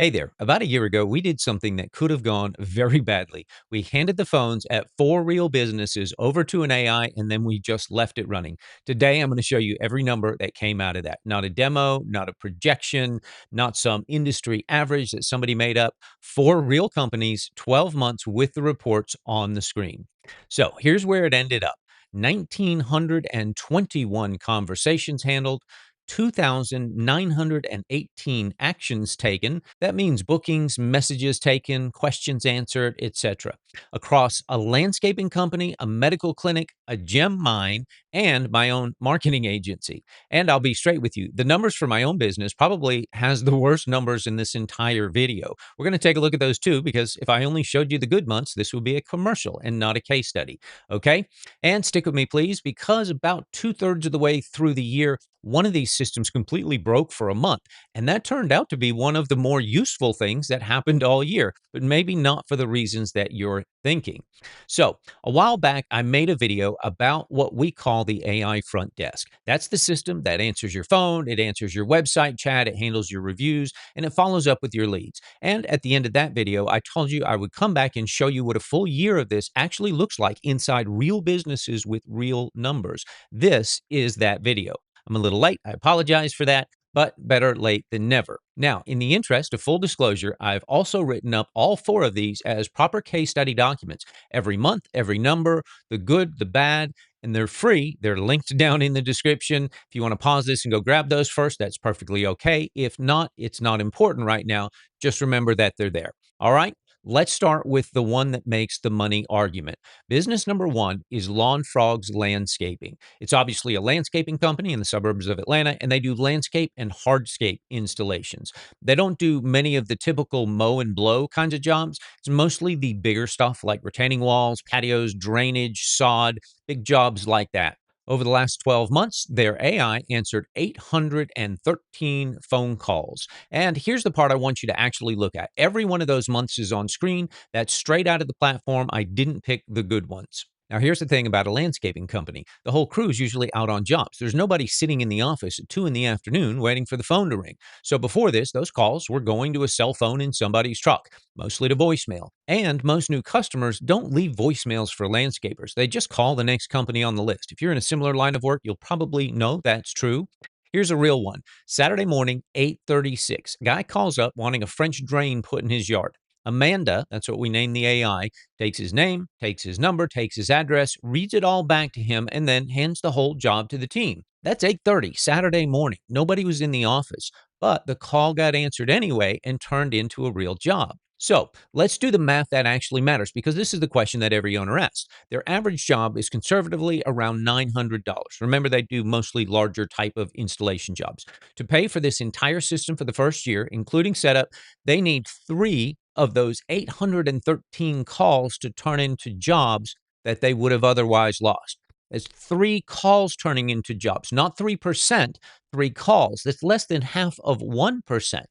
Hey there. About a year ago, we did something that could have gone very badly. We handed the phones at four real businesses over to an AI, and then we just left it running. Today, I'm going to show you every number that came out of that. Not a demo, not a projection, not some industry average that somebody made up. Four real companies, 12 months with the reports on the screen. So here's where it ended up. 1,921 conversations handled, 2,918 actions taken. That means bookings, messages taken, questions answered, etc. Across a landscaping company, a medical clinic, a gem mine, and my own marketing agency. And I'll be straight with you. The numbers for my own business probably has the worst numbers in this entire video. We're going to take a look at those too, because if I only showed you the good months, this would be a commercial and not a case study. Okay? And stick with me, please, because about 2/3 of the way through the year, one of these systems completely broke for a month. And that turned out to be one of the more useful things that happened all year, but maybe not for the reasons that you're thinking. So, a while back, I made a video about what we call the AI front desk. That's the system that answers your phone, it answers your website chat, it handles your reviews, and it follows up with your leads. And at the end of that video, I told you I would come back and show you what a full year of this actually looks like inside real businesses with real numbers. This is that video. I'm a little late. I apologize for that, but better late than never. Now, in the interest of full disclosure, I've also written up all four of these as proper case study documents. Every month, every number, the good, the bad, and they're free. They're linked down in the description. If you want to pause this and go grab those first, that's perfectly okay. If not, it's not important right now. Just remember that they're there. All right? Let's start with the one that makes the money argument. Business number one is Lawn Frogs Landscaping. It's obviously a landscaping company in the suburbs of Atlanta, and they do landscape and hardscape installations. They don't do many of the typical mow and blow kinds of jobs. It's mostly the bigger stuff like retaining walls, patios, drainage, sod, big jobs like that. Over the last 12 months, their AI answered 813 phone calls. And here's the part I want you to actually look at. Every one of those months is on screen. That's straight out of the platform. I didn't pick the good ones. Now, here's the thing about a landscaping company. The whole crew is usually out on jobs. There's nobody sitting in the office at 2 in the afternoon waiting for the phone to ring. So before this, those calls were going to a cell phone in somebody's truck, mostly to voicemail. And most new customers don't leave voicemails for landscapers. They just call the next company on the list. If you're in a similar line of work, you'll probably know that's true. Here's a real one. Saturday morning, 8:36. Guy calls up wanting a French drain put in his yard. Amanda, that's what we named the AI, takes his name, takes his number, takes his address, reads it all back to him, and then hands the whole job to the team. That's 8:30 Saturday morning. Nobody was in the office, but the call got answered anyway and turned into a real job. So let's do the math that actually matters, because this is the question that every owner asks. Their average job is conservatively around $900. Remember, they do mostly larger type of installation jobs. To pay for this entire system for the first year, including setup, they need three of those 813 calls to turn into jobs that they would have otherwise lost. It's three calls turning into jobs, not 3%, three calls. That's less than half of 1%.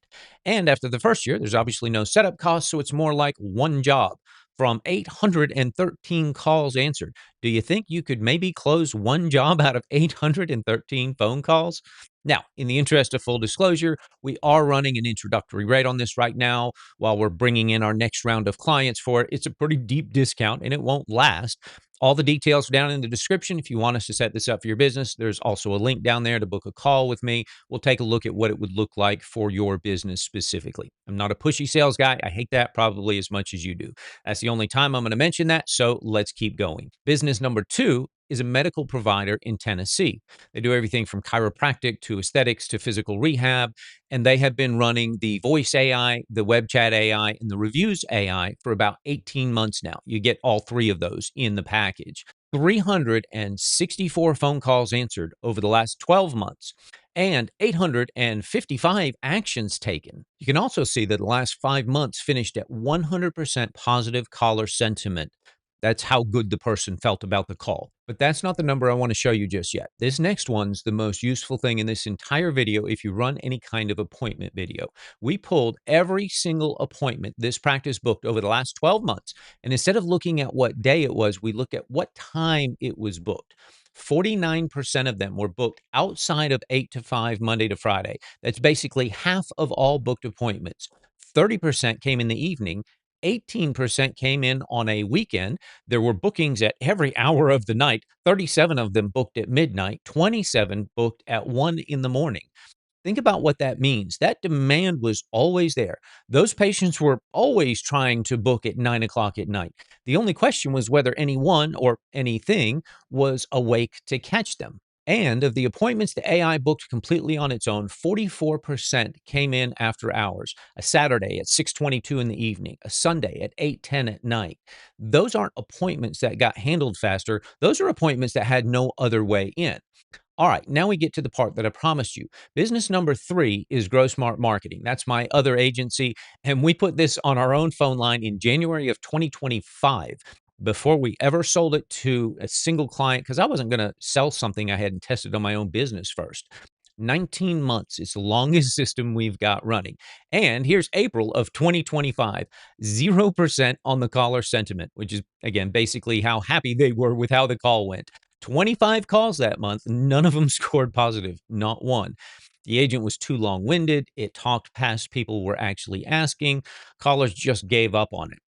And after the first year, there's obviously no setup costs, so it's more like one job from 813 calls answered. Do you think you could maybe close one job out of 813 phone calls? Now, in the interest of full disclosure, we are running an introductory rate on this right now while we're bringing in our next round of clients for it. It's a pretty deep discount and it won't last. All the details are down in the description. If you want us to set this up for your business, there's also a link down there to book a call with me. We'll take a look at what it would look like for your business specifically. I'm not a pushy sales guy. I hate that probably as much as you do. That's the only time I'm going to mention that, so let's keep going. Business number two is a medical provider in Tennessee. They do everything from chiropractic to aesthetics to physical rehab, and they have been running the voice AI, the web chat AI, and the reviews AI for about 18 months now. You get all three of those in the package. 364 phone calls answered over the last 12 months and 855 actions taken. You can also see that the last 5 months finished at 100% positive caller sentiment. That's how good the person felt about the call. But that's not the number I want to show you just yet. This next one's the most useful thing in this entire video if you run any kind of appointment video. We pulled every single appointment this practice booked over the last 12 months, and instead of looking at what day it was, we looked at what time it was booked. 49% of them were booked outside of 8 to 5, Monday to Friday. That's basically half of all booked appointments. 30% came in the evening, 18% came in on a weekend. There were bookings at every hour of the night. 37 of them booked at midnight, 27 booked at 1 in the morning. Think about what that means. That demand was always there. Those patients were always trying to book at 9 o'clock at night. The only question was whether anyone or anything was awake to catch them. And of the appointments the AI booked completely on its own, 44% came in after hours. A Saturday at 6:22 in the evening, a Sunday at 8:10 at night. Those aren't appointments that got handled faster. Those are appointments that had no other way in. All right, now we get to the part that I promised you. Business number 3 is Grow Smart Marketing. That's my other agency. And we put this on our own phone line in January of 2025 before we ever sold it to a single client because I wasn't going to sell something I hadn't tested on my own business first. 19 months is the longest system we've got running. And here's April of 2025, 0% on the caller sentiment, which is, again, basically how happy they were with how the call went. 25 calls that month, none of them scored positive, not one. The agent was too long winded. It talked past people were actually asking. Callers just gave up on it.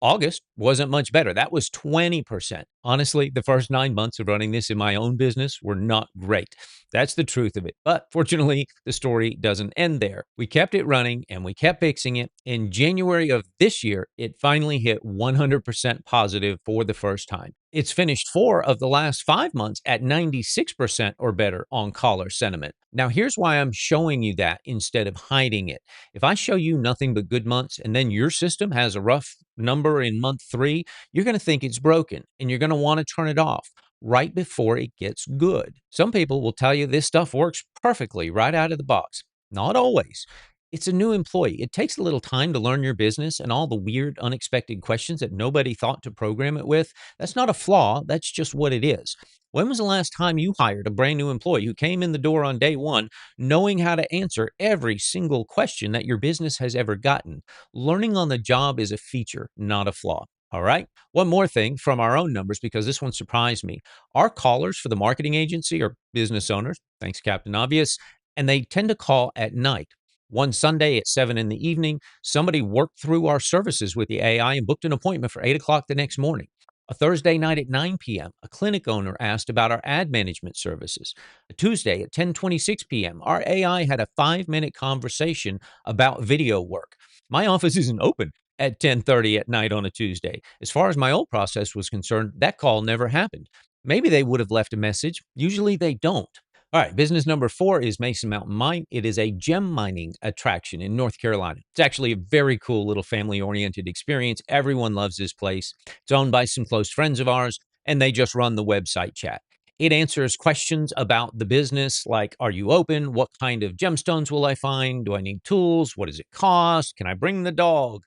August wasn't much better. That was 20%. Honestly, the first 9 months of running this in my own business were not great. That's the truth of it. But fortunately, the story doesn't end there. We kept it running and we kept fixing it. In January of this year, it finally hit 100% positive for the first time. It's finished 4 of the last 5 months at 96% or better on caller sentiment. Now, here's why I'm showing you that instead of hiding it. If I show you nothing but good months and then your system has a rough number in month 3, you're going to think it's broken and you're going to want to turn it off right before it gets good. Some people will tell you this stuff works perfectly right out of the box. Not always. It's a new employee. It takes a little time to learn your business and all the weird, unexpected questions that nobody thought to program it with. That's not a flaw. That's just what it is. When was the last time you hired a brand new employee who came in the door on day one knowing how to answer every single question that your business has ever gotten? Learning on the job is a feature, not a flaw. All right. One more thing from our own numbers, because this one surprised me. Our callers for the marketing agency are business owners. Thanks, Captain Obvious. And they tend to call at night. One Sunday at 7 in the evening, somebody worked through our services with the AI and booked an appointment for 8 o'clock the next morning. A Thursday night at 9 p.m., a clinic owner asked about our ad management services. A Tuesday at 10:26 p.m., our AI had a 5-minute conversation about video work. My office isn't open at 10:30 at night on a Tuesday. As far as my old process was concerned, that call never happened. Maybe they would have left a message. Usually they don't. All right, business number 4 is Mason Mountain Mine. It is a gem mining attraction in North Carolina. It's actually a very cool little family-oriented experience. Everyone loves this place. It's owned by some close friends of ours, and they just run the website chat. It answers questions about the business like, are you open? What kind of gemstones will I find? Do I need tools? What does it cost? Can I bring the dog?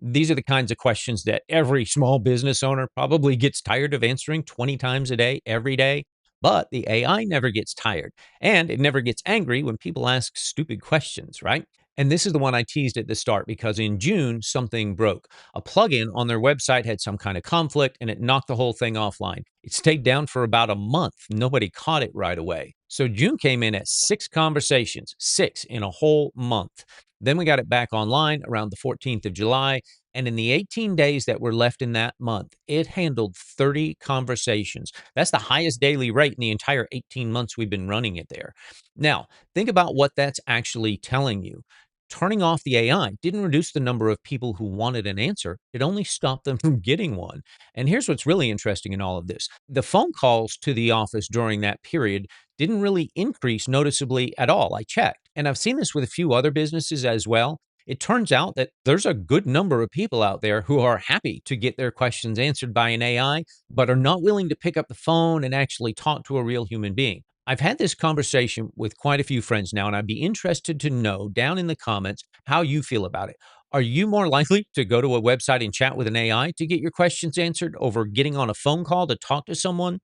These are the kinds of questions that every small business owner probably gets tired of answering 20 times a day, every day. But the AI never gets tired, and it never gets angry when people ask stupid questions, right? And this is the one I teased at the start because in June, something broke. A plugin on their website had some kind of conflict and it knocked the whole thing offline. It stayed down for about a month. Nobody caught it right away. So June came in at 6 conversations, 6 in a whole month. Then we got it back online around the 14th of July. And in the 18 days that were left in that month, it handled 30 conversations. That's the highest daily rate in the entire 18 months we've been running it there. Now, think about what that's actually telling you. Turning off the AI didn't reduce the number of people who wanted an answer. It only stopped them from getting one. And here's what's really interesting in all of this. The phone calls to the office during that period didn't really increase noticeably at all. I checked. And I've seen this with a few other businesses as well. It turns out that there's a good number of people out there who are happy to get their questions answered by an AI, but are not willing to pick up the phone and actually talk to a real human being. I've had this conversation with quite a few friends now, and I'd be interested to know down in the comments how you feel about it. Are you more likely to go to a website and chat with an AI to get your questions answered over getting on a phone call to talk to someone?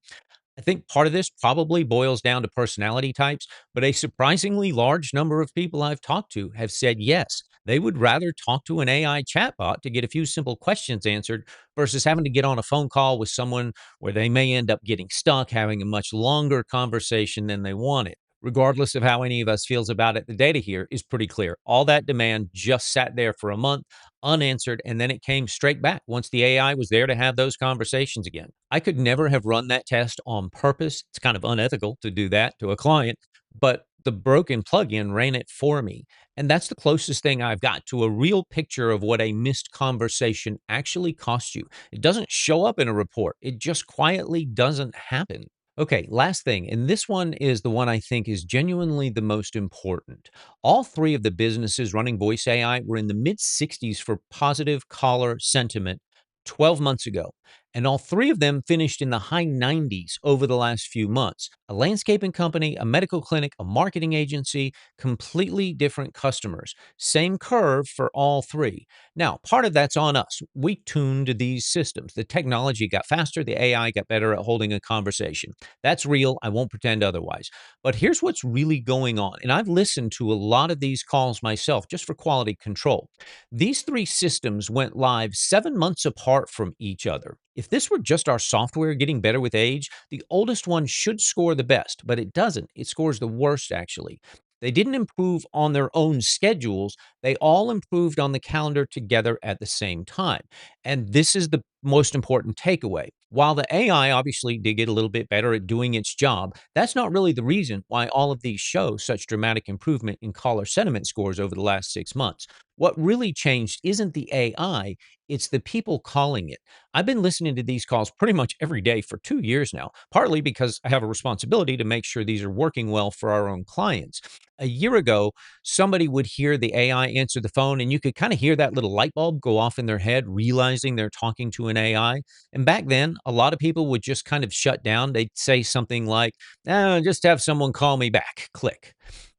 I think part of this probably boils down to personality types, but a surprisingly large number of people I've talked to have said yes, they would rather talk to an AI chatbot to get a few simple questions answered versus having to get on a phone call with someone where they may end up getting stuck, having a much longer conversation than they wanted. Regardless of how any of us feels about it, the data here is pretty clear. All that demand just sat there for a month unanswered, and then it came straight back once the AI was there to have those conversations again. I could never have run that test on purpose. It's kind of unethical to do that to a client, but the broken plugin ran it for me. And that's the closest thing I've got to a real picture of what a missed conversation actually costs you. It doesn't show up in a report, it just quietly doesn't happen. Okay, last thing, and this one is the one I think is genuinely the most important. All three of the businesses running voice AI were in the mid 60s for positive caller sentiment 12 months ago. And all three of them finished in the high 90s over the last few months. A landscaping company, a medical clinic, a marketing agency, completely different customers. Same curve for all three. Now, part of that's on us. We tuned these systems. The technology got faster, the AI got better at holding a conversation. That's real. I won't pretend otherwise. But here's what's really going on. And I've listened to a lot of these calls myself just for quality control. These three systems went live 7 months apart from each other. If this were just our software getting better with age, the oldest one should score the best, but it doesn't. It scores the worst, actually. They didn't improve on their own schedules. They all improved on the calendar together at the same time. And this is the most important takeaway. While the AI obviously did get a little bit better at doing its job, that's not really the reason why all of these show such dramatic improvement in caller sentiment scores over the last 6 months. What really changed isn't the AI, it's the people calling it. I've been listening to these calls pretty much every day for 2 years now, partly because I have a responsibility to make sure these are working well for our own clients. A year ago, somebody would hear the AI answer the phone, and you could kind of hear that little light bulb go off in their head, realizing they're talking to an AI. And back then, a lot of people would just kind of shut down. They'd say something like, just have someone call me back, click.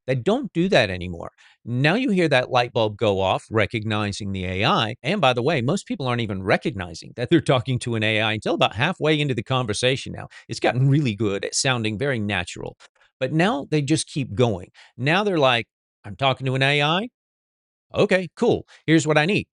They don't do that anymore. Now you hear that light bulb go off, recognizing the AI. And by the way, most people aren't even recognizing that they're talking to an AI until about halfway into the conversation now. It's gotten really good at sounding very natural. But now they just keep going. Now they're like, I'm talking to an AI. Okay, cool. Here's what I need.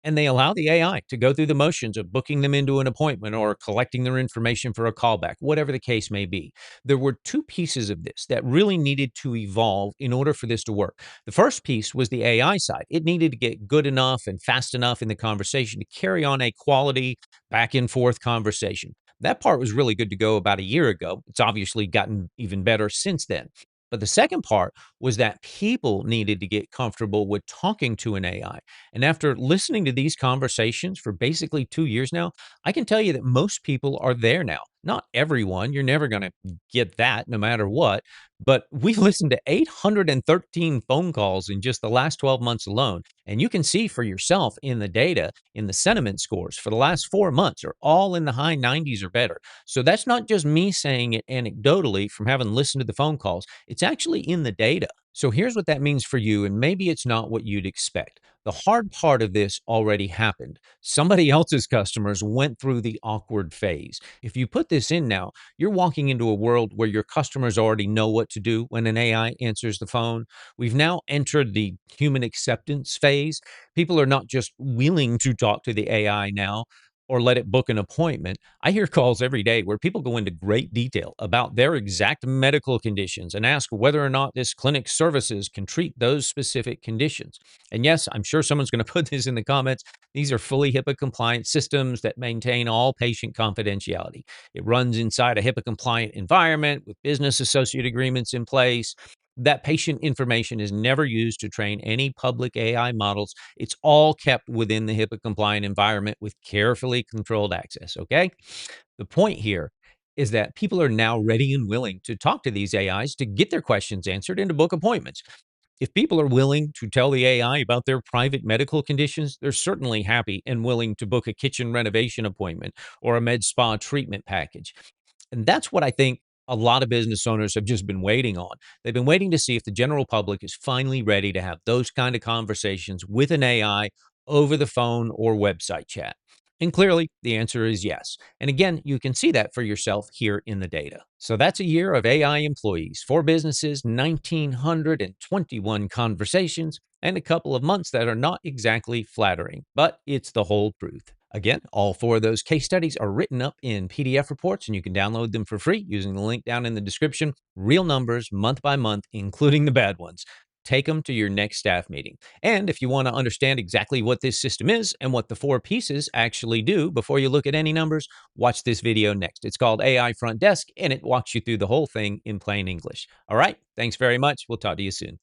And they allow the AI to go through the motions of booking them into an appointment or collecting their information for a callback, whatever the case may be. There were two pieces of this that really needed to evolve in order for this to work. The first piece was the AI side. It needed to get good enough and fast enough in the conversation to carry on a quality back and forth conversation. That part was really good to go about a year ago. It's obviously gotten even better since then. But the second part was that people needed to get comfortable with talking to an AI. And after listening to these conversations for basically 2 years now, I can tell you that most people are there now. Not everyone, you're never going to get that no matter what. But we listened to 813 phone calls in just the last 12 months alone. And you can see for yourself in the data, in the sentiment scores for the last 4 months are all in the high 90s or better. So that's not just me saying it anecdotally from having listened to the phone calls. It's actually in the data. So here's what that means for you, and maybe it's not what you'd expect. The hard part of this already happened. Somebody else's customers went through the awkward phase. If you put this in now, you're walking into a world where your customers already know what to do when an AI answers the phone. We've now entered the human acceptance phase. People are not just willing to talk to the AI now or let it book an appointment. I hear calls every day where people go into great detail about their exact medical conditions and ask whether or not this clinic's services can treat those specific conditions. And yes, I'm sure someone's going to put this in the comments. These are fully HIPAA compliant systems that maintain all patient confidentiality. It runs inside a HIPAA compliant environment with business associate agreements in place. That patient information is never used to train any public AI models. It's all kept within the HIPAA compliant environment with carefully controlled access. Okay. The point here is that people are now ready and willing to talk to these AIs to get their questions answered and to book appointments. If people are willing to tell the AI about their private medical conditions, they're certainly happy and willing to book a kitchen renovation appointment or a med spa treatment package. And that's what I think a lot of business owners have just been waiting on. They've been waiting to see if the general public is finally ready to have those kind of conversations with an AI over the phone or website chat. And clearly, the answer is yes. And again, you can see that for yourself here in the data. So that's a year of AI employees, four businesses, 1,921 conversations, and a couple of months that are not exactly flattering, but it's the whole truth. Again, all four of those case studies are written up in PDF reports, and you can download them for free using the link down in the description. Real numbers, month by month, including the bad ones. Take them to your next staff meeting. And if you want to understand exactly what this system is and what the four pieces actually do before you look at any numbers, watch this video next. It's called AI Front Desk, and it walks you through the whole thing in plain English. All right, thanks very much. We'll talk to you soon.